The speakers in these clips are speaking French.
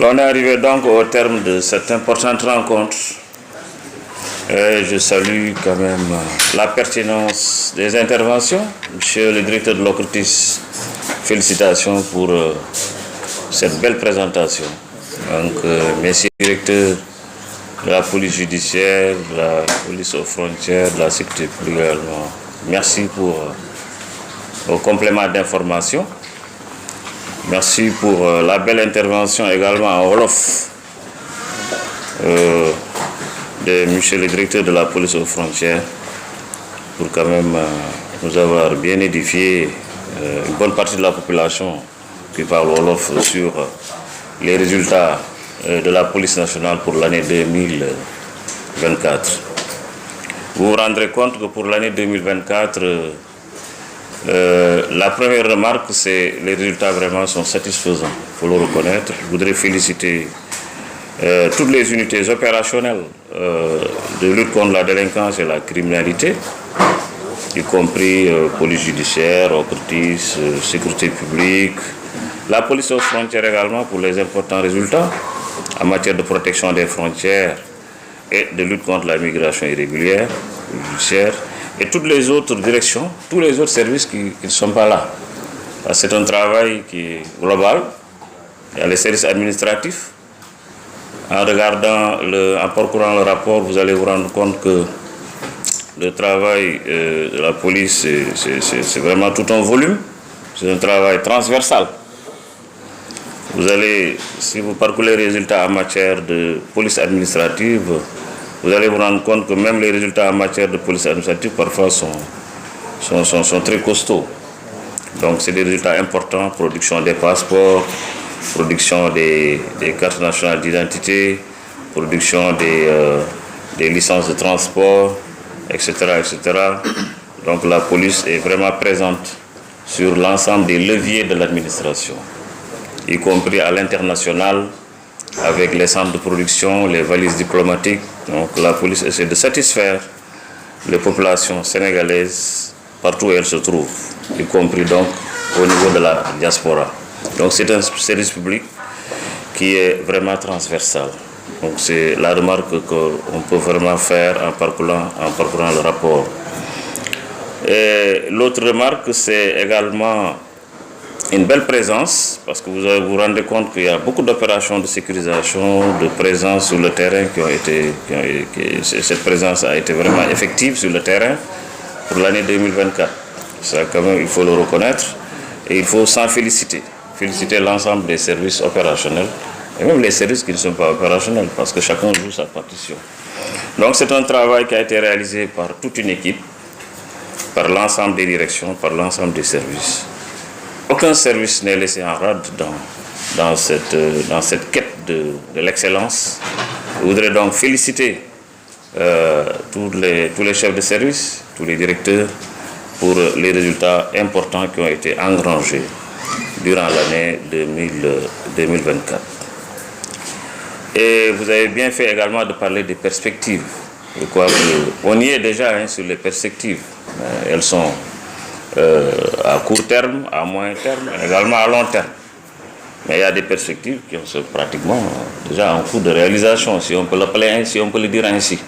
On est arrivé donc au terme de cette importante rencontre. Et je salue quand même la pertinence des interventions. Monsieur le directeur de l'OCRTIS, félicitations pour cette belle présentation. Donc, messieurs les directeurs de la police judiciaire, de la police aux frontières, de la sécurité publique également, merci pour vos compléments d'information. Merci pour la belle intervention également en Wolof de monsieur le directeur de la police aux frontières pour quand même nous avoir bien édifié une bonne partie de la population qui parle Wolof sur les résultats de la police nationale pour l'année 2024. Vous vous rendrez compte que pour l'année 2024, la première remarque, c'est que les résultats vraiment sont satisfaisants, il faut le reconnaître. Je voudrais féliciter toutes les unités opérationnelles de lutte contre la délinquance et la criminalité, y compris police judiciaire, OCRTIS, sécurité publique, la police aux frontières également pour les importants résultats en matière de protection des frontières et de lutte contre la migration irrégulière, judiciaire, et toutes les autres directions, tous les autres services qui ne sont pas là. C'est un travail qui est global. Il y a les services administratifs. En parcourant le rapport, vous allez vous rendre compte que le travail de la police, c'est vraiment tout un volume. C'est un travail transversal. Vous allez, si vous parcourez les résultats en matière de police administrative, vous allez vous rendre compte que même les résultats en matière de police administrative parfois sont très costauds. Donc c'est des résultats importants, production des passeports, production des cartes nationales d'identité, production des licences de transport, etc., etc. Donc la police est vraiment présente sur l'ensemble des leviers de l'administration, y compris à l'international, avec les centres de production, les valises diplomatiques. Donc la police essaie de satisfaire les populations sénégalaises partout où elles se trouvent, y compris donc au niveau de la diaspora. Donc c'est un service public qui est vraiment transversal. Donc c'est la remarque qu'on peut vraiment faire en parcourant le rapport. Et l'autre remarque, c'est également une belle présence, parce que vous vous rendez compte qu'il y a beaucoup d'opérations de sécurisation, de présence sur le terrain cette présence a été vraiment effective sur le terrain pour l'année 2024. Ça, quand même, il faut le reconnaître et il faut s'en féliciter. Féliciter l'ensemble des services opérationnels et même les services qui ne sont pas opérationnels, parce que chacun joue sa partition. Donc c'est un travail qui a été réalisé par toute une équipe, par l'ensemble des directions, par l'ensemble des services. Aucun service n'est laissé en rade dans cette quête de l'excellence. Je voudrais donc féliciter tous les chefs de service, tous les directeurs pour les résultats importants qui ont été engrangés durant l'année 2024. Et vous avez bien fait également de parler des perspectives. Je crois qu'on y est déjà sur les perspectives. Elles sont à court terme, à moyen terme, également à long terme. Mais il y a des perspectives qui sont pratiquement déjà en cours de réalisation, si on peut l'appeler ainsi, si on peut le dire ainsi.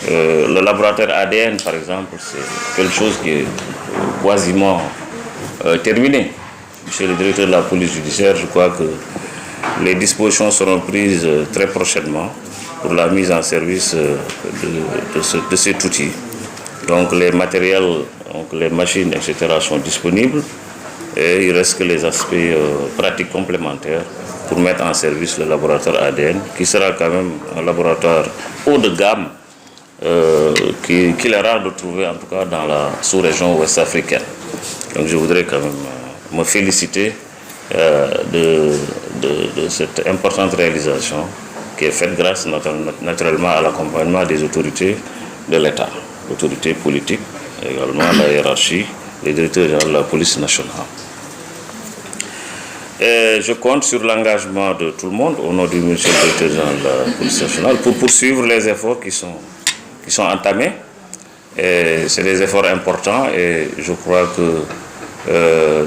Le laboratoire ADN, par exemple, c'est quelque chose qui est quasiment terminé. Monsieur le directeur de la police judiciaire, je crois que les dispositions seront prises très prochainement pour la mise en service de cet outil. Donc les matériels, donc les machines, etc. sont disponibles et il reste que les aspects pratiques complémentaires pour mettre en service le laboratoire ADN, qui sera quand même un laboratoire haut de gamme qu'il est rare de trouver en tout cas dans la sous-région ouest-africaine. Donc je voudrais quand même me féliciter de cette importante réalisation qui est faite grâce naturellement à l'accompagnement des autorités de l'État, l'autorité politique, également la hiérarchie, les directeurs généraux de la police nationale. Et je compte sur l'engagement de tout le monde au nom du monsieur le directeur général de la police nationale pour poursuivre les efforts qui sont entamés. C'est des efforts importants et je crois que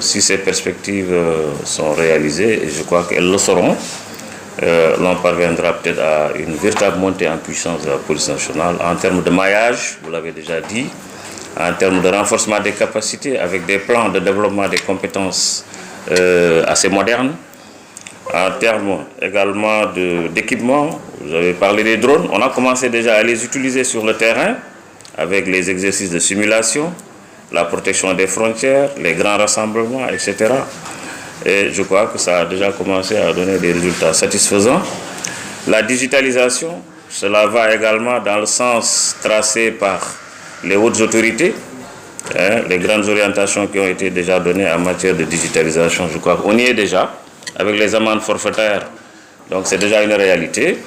si ces perspectives sont réalisées, et je crois qu'elles le seront, l'on parviendra peut-être à une véritable montée en puissance de la police nationale en termes de maillage, vous l'avez déjà dit, en termes de renforcement des capacités avec des plans de développement des compétences assez modernes, en termes également d'équipement. Vous avez parlé des drones, on a commencé déjà à les utiliser sur le terrain avec les exercices de simulation, la protection des frontières, les grands rassemblements, etc. Et je crois que ça a déjà commencé à donner des résultats satisfaisants. La digitalisation, cela va également dans le sens tracé par les hautes autorités, les grandes orientations qui ont été déjà données en matière de digitalisation. Je crois qu'on y est déjà, avec les amendes forfaitaires. Donc c'est déjà une réalité.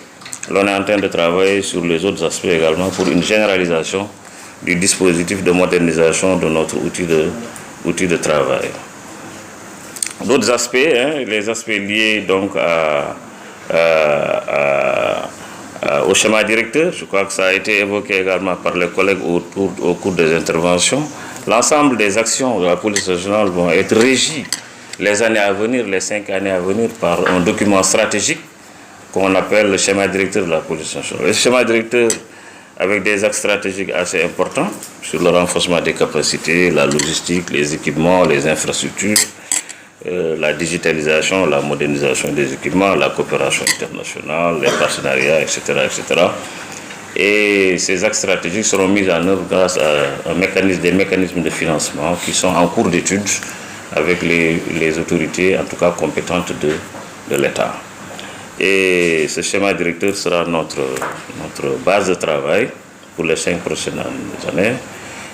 L'on est en train de travailler sur les autres aspects également pour une généralisation du dispositif de modernisation de notre outil de travail. D'autres aspects, les aspects liés donc au schéma directeur, je crois que ça a été évoqué également par les collègues au cours des interventions. L'ensemble des actions de la police nationale vont être régies les années à venir, les 5 années à venir, par un document stratégique qu'on appelle le schéma directeur de la police nationale. Le schéma directeur avec des axes stratégiques assez importants sur le renforcement des capacités, la logistique, les équipements, les infrastructures, la digitalisation, la modernisation des équipements, la coopération internationale, les partenariats, etc., etc. Et ces axes stratégiques seront mis en œuvre grâce à des mécanismes de financement qui sont en cours d'étude avec les autorités, en tout cas compétentes de l'État. Et ce schéma directeur sera notre base de travail pour les 5 prochaines années.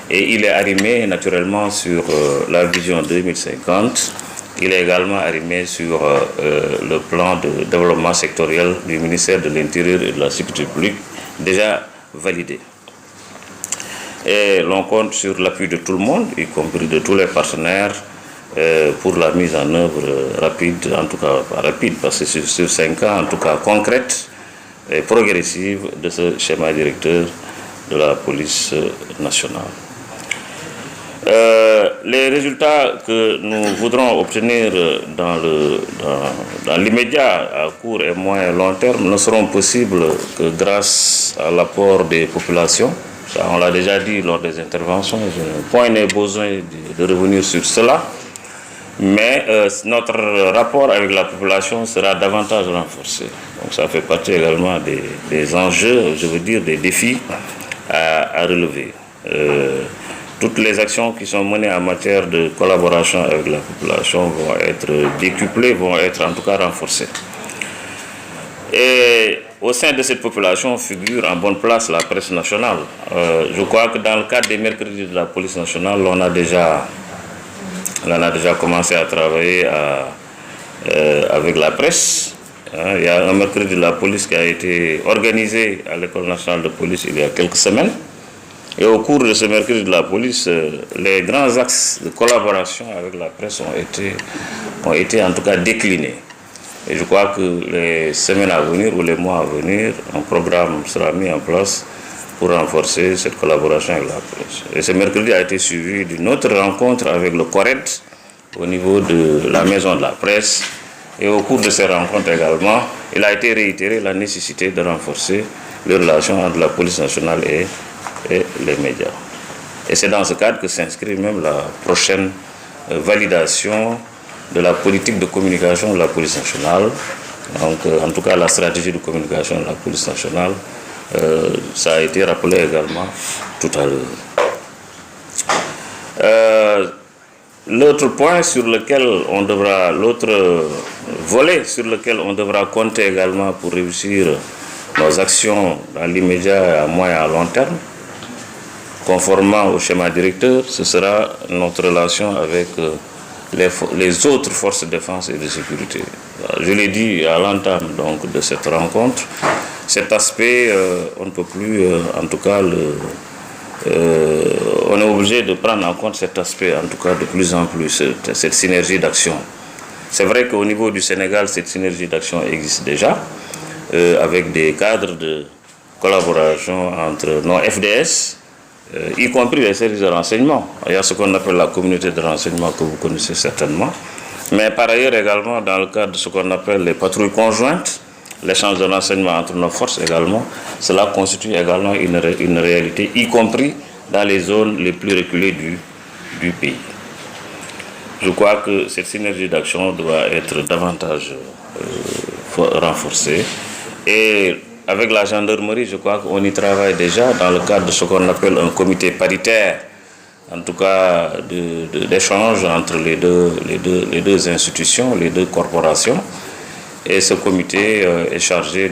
Et il est arrimé naturellement sur la vision 2050. Il est également arrimé sur le plan de développement sectoriel du ministère de l'Intérieur et de la Sécurité publique, déjà validé. Et l'on compte sur l'appui de tout le monde, y compris de tous les partenaires, pour la mise en œuvre rapide, en tout cas pas rapide, parce que sur 5 ans, en tout cas concrète et progressive de ce schéma directeur de la police nationale. Les résultats que nous voudrons obtenir dans l'immédiat, à court et moyen long terme, ne seront possibles que grâce à l'apport des populations. Ça, on l'a déjà dit lors des interventions, point n'est besoin de revenir sur cela. Mais notre rapport avec la population sera davantage renforcé. Donc ça fait partie également des enjeux, je veux dire des défis à relever. Toutes les actions qui sont menées en matière de collaboration avec la population vont être décuplées, vont être en tout cas renforcées. Et au sein de cette population figure en bonne place la presse nationale. Je crois que dans le cadre des mercredis de la police nationale, on a déjà commencé à travailler avec la presse. Il y a un mercredi de la police qui a été organisé à l'École nationale de police il y a quelques semaines. Et au cours de ce mercredi de la police, les grands axes de collaboration avec la presse ont été en tout cas déclinés. Et je crois que les semaines à venir ou les mois à venir, un programme sera mis en place pour renforcer cette collaboration avec la presse. Et ce mercredi a été suivi d'une autre rencontre avec le CORED au niveau de la maison de la presse. Et au cours de ces rencontres également, il a été réitéré la nécessité de renforcer les relations entre la police nationale et les médias. Et c'est dans ce cadre que s'inscrit même la prochaine validation de la politique de communication de la police nationale. Donc, en tout cas, la stratégie de communication de la police nationale, ça a été rappelé également tout à l'heure. L'autre point sur lequel on devra, l'autre volet sur lequel on devra compter également pour réussir nos actions dans l'immédiat, à moyen et à long terme, conformément au schéma directeur, ce sera notre relation avec les autres forces de défense et de sécurité. Je l'ai dit à l'entame donc de cette rencontre, cet aspect, on ne peut plus, en tout cas, on est obligé de prendre en compte cet aspect, en tout cas de plus en plus, cette synergie d'action. C'est vrai qu'au niveau du Sénégal, cette synergie d'action existe déjà, avec des cadres de collaboration entre nos FDS, y compris les services de renseignement. Il y a ce qu'on appelle la communauté de renseignement que vous connaissez certainement. Mais par ailleurs également dans le cadre de ce qu'on appelle les patrouilles conjointes, l'échange de renseignements entre nos forces également, cela constitue également une réalité, y compris dans les zones les plus reculées du pays. Je crois que cette synergie d'action doit être davantage renforcée. Et avec la gendarmerie, je crois qu'on y travaille déjà dans le cadre de ce qu'on appelle un comité paritaire, en tout cas d'échange entre les deux institutions, les deux corporations. Et ce comité est chargé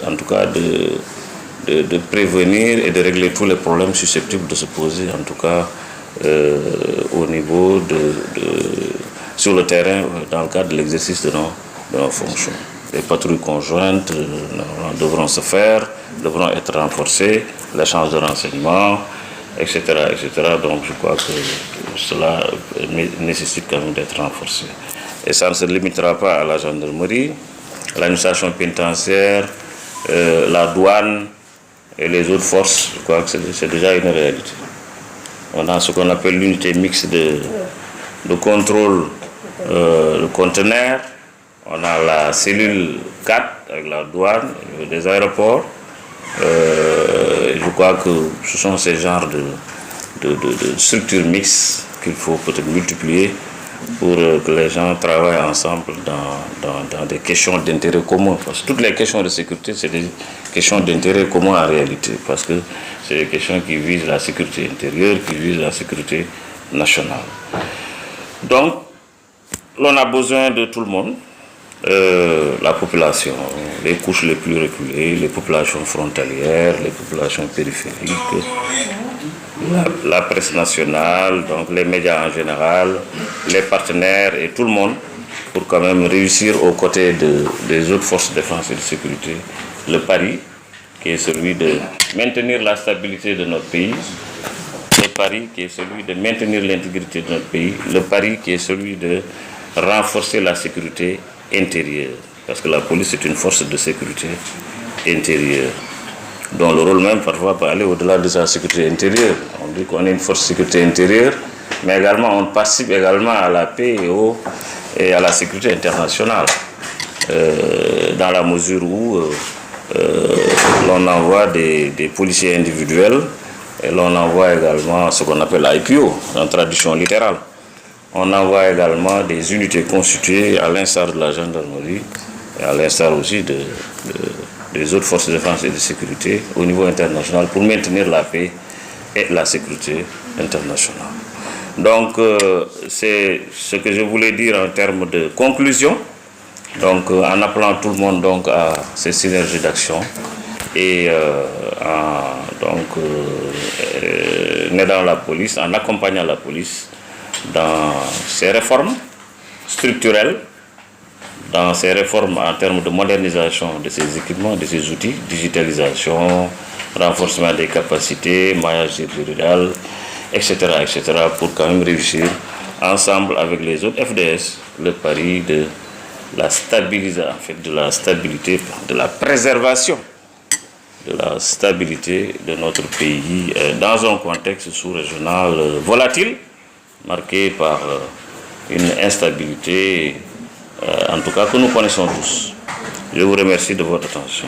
en tout cas de prévenir et de régler tous les problèmes susceptibles de se poser, en tout cas au niveau sur le terrain, dans le cadre de l'exercice de nos fonctions. Les patrouilles conjointes devront se faire, devront être renforcées, l'échange de renseignements, etc., etc. Donc je crois que cela nécessite quand même d'être renforcé. Et ça ne se limitera pas à la gendarmerie, l'administration pénitentiaire, la douane et les autres forces. Je crois que c'est déjà une réalité. On a ce qu'on appelle l'unité mixte de contrôle de conteneurs. On a la cellule 4 avec la douane, des aéroports. Je crois que ce sont ces genres de structures mixtes qu'il faut peut-être multiplier pour que les gens travaillent ensemble dans des questions d'intérêt commun. Parce que toutes les questions de sécurité, c'est des questions d'intérêt commun en réalité. Parce que c'est des questions qui visent la sécurité intérieure, qui visent la sécurité nationale. Donc, l'on a besoin de tout le monde. La population, les couches les plus reculées, les populations frontalières, les populations périphériques, la presse nationale, donc les médias en général, les partenaires et tout le monde pour quand même réussir aux côtés des autres forces de défense et de sécurité le pari qui est celui de maintenir la stabilité de notre pays, le pari qui est celui de maintenir l'intégrité de notre pays, le pari qui est celui de renforcer la sécurité intérieure, parce que la police est une force de sécurité intérieure, dont le rôle même parfois peut aller au-delà de sa sécurité intérieure. On dit qu'on est une force de sécurité intérieure, mais également on participe également à la paix et à la sécurité internationale, dans la mesure où l'on envoie des policiers individuels et l'on envoie également ce qu'on appelle l'IPO, en traduction littérale. On envoie également des unités constituées à l'instar de la gendarmerie et à l'instar aussi des autres forces de défense et de sécurité au niveau international pour maintenir la paix et la sécurité internationale. Donc, c'est ce que je voulais dire en termes de conclusion. Donc, en appelant tout le monde donc, à ces synergies d'action et en aidant la police, en accompagnant la police dans ces réformes structurelles, dans ces réformes en termes de modernisation de ces équipements, de ces outils, digitalisation, renforcement des capacités, maillage territorial, etc., etc., pour quand même réussir ensemble avec les autres FDS le pari de la stabilisation, en fait, de la stabilité, de la préservation de la stabilité de notre pays dans un contexte sous-régional volatile, marqué par une instabilité, en tout cas que nous connaissons tous. Je vous remercie de votre attention.